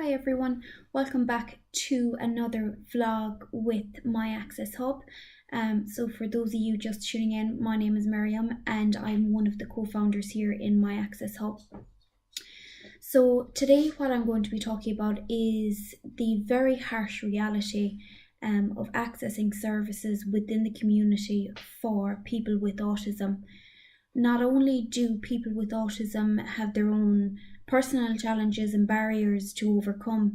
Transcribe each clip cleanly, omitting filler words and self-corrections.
Hi everyone, welcome back to another vlog with My Access Hub. So for those of you just tuning in, my name is Miriam and I'm one of the co-founders here in My Access Hub. So today what I'm going to be talking about is the very harsh reality of accessing services within the community for people with autism. Not only do people with autism have their own personal challenges and barriers to overcome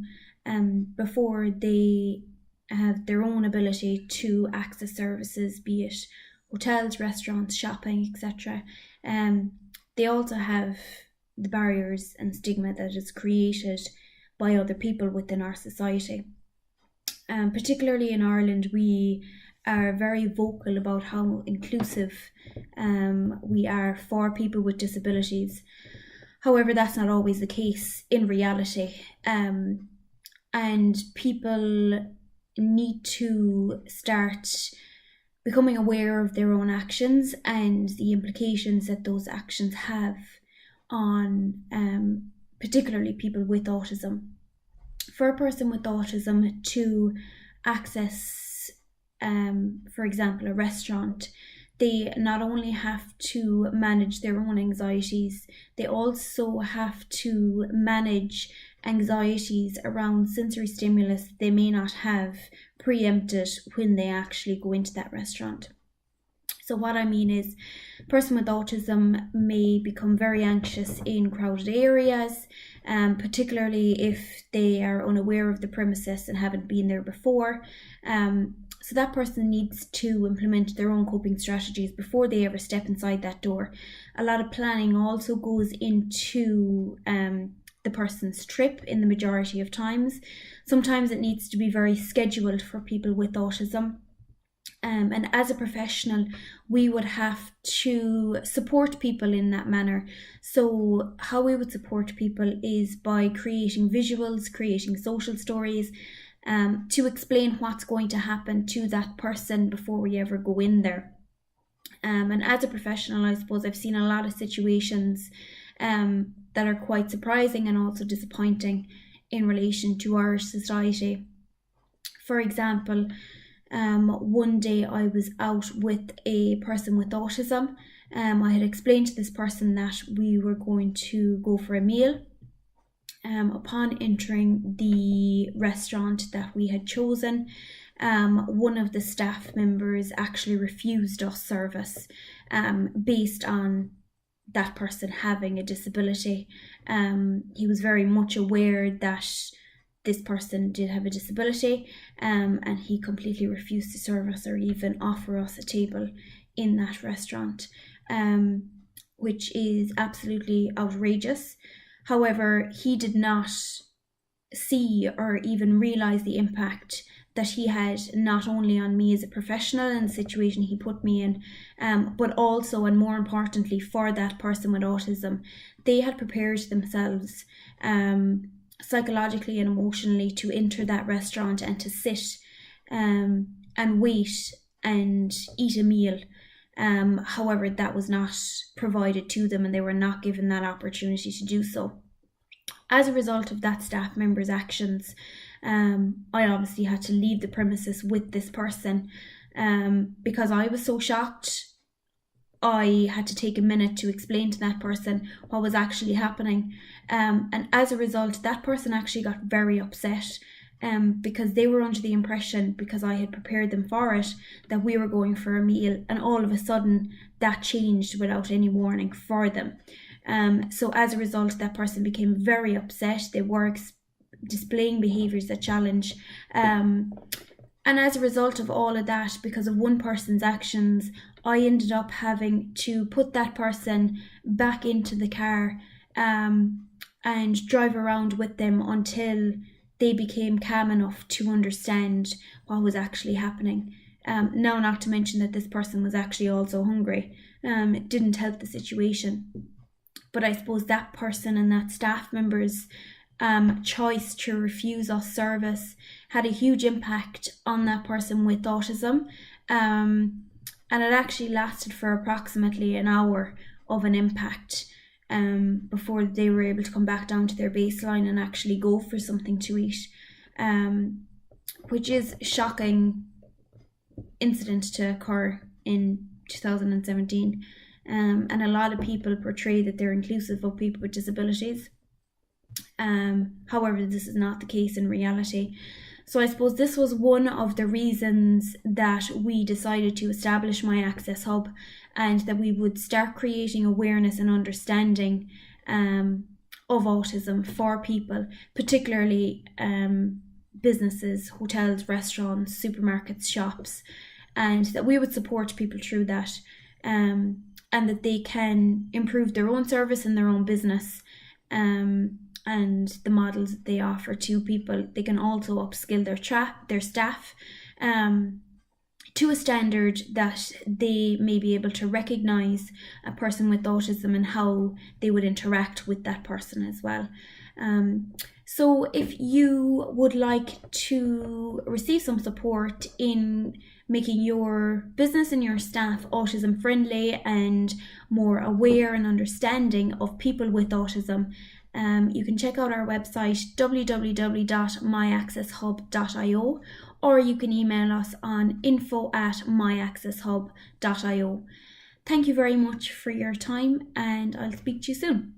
before they have their own ability to access services, be it hotels, restaurants, shopping, etc. They also have the barriers and stigma that is created by other people within our society. Particularly in Ireland, we are very vocal about how inclusive we are for people with disabilities. However, that's not always the case in reality. And people need to start becoming aware of their own actions and the implications that those actions have on particularly people with autism. For a person with autism to access, for example, a restaurant, they not only have to manage their own anxieties, they also have to manage anxieties around sensory stimulus they may not have preempted when they actually go into that restaurant. So what I mean is, a person with autism may become very anxious in crowded areas, particularly if they are unaware of the premises and haven't been there before. So that person needs to implement their own coping strategies before they ever step inside that door. A lot of planning also goes into the person's trip in the majority of times. Sometimes it needs to be very scheduled for people with autism. And as a professional, we would have to support people in that manner. So how we would support people is by creating visuals, creating social stories, to explain what's going to happen to that person before we ever go in there. And as a professional, I suppose I've seen a lot of situations that are quite surprising and also disappointing in relation to our society. For example, one day I was out with a person with autism. I had explained to this person that we were going to go for a meal. Upon entering the restaurant that we had chosen, one of the staff members actually refused us service based on that person having a disability. He was very much aware that this person did have a disability, and he completely refused to serve us or even offer us a table in that restaurant, which is absolutely outrageous. However, he did not see or even realise the impact that he had not only on me as a professional and the situation he put me in, but also, and more importantly, for that person with autism. They had prepared themselves psychologically and emotionally to enter that restaurant and to sit and wait and eat a meal. However, that was not provided to them and they were not given that opportunity to do so. As a result of that staff member's actions, I obviously had to leave the premises with this person because I was so shocked. I had to take a minute to explain to that person what was actually happening. And as a result, that person actually got very upset because they were under the impression, because I had prepared them for it, that we were going for a meal, and all of a sudden that changed without any warning for them. So as a result, that person became very upset. They were displaying behaviours that challenge. And as a result of all of that, because of one person's actions, I ended up having to put that person back into the car and drive around with them until they became calm enough to understand what was actually happening. Now, not to mention that this person was actually also hungry. It didn't help the situation. But I suppose that person and that staff member's choice to refuse us service had a huge impact on that person with autism. And it actually lasted for approximately an hour of an impact. before they were able to come back down to their baseline and actually go for something to eat, which is a shocking incident to occur in 2017. And a lot of people portray that they're inclusive of people with disabilities. However, this is not the case in reality. So I suppose this was one of the reasons that we decided to establish My Access Hub, and that we would start creating awareness and understanding of autism for people, particularly businesses, hotels, restaurants, supermarkets, shops, and that we would support people through that, and that they can improve their own service and their own business, and the models that they offer to people. They can also upskill their staff to a standard that they may be able to recognise a person with autism and how they would interact with that person as well. So if you would like to receive some support in making your business and your staff autism friendly and more aware and understanding of people with autism, you can check out our website www.myaccesshub.io, or you can email us on info@myaccesshub.io. Thank you very much for your time, and I'll speak to you soon.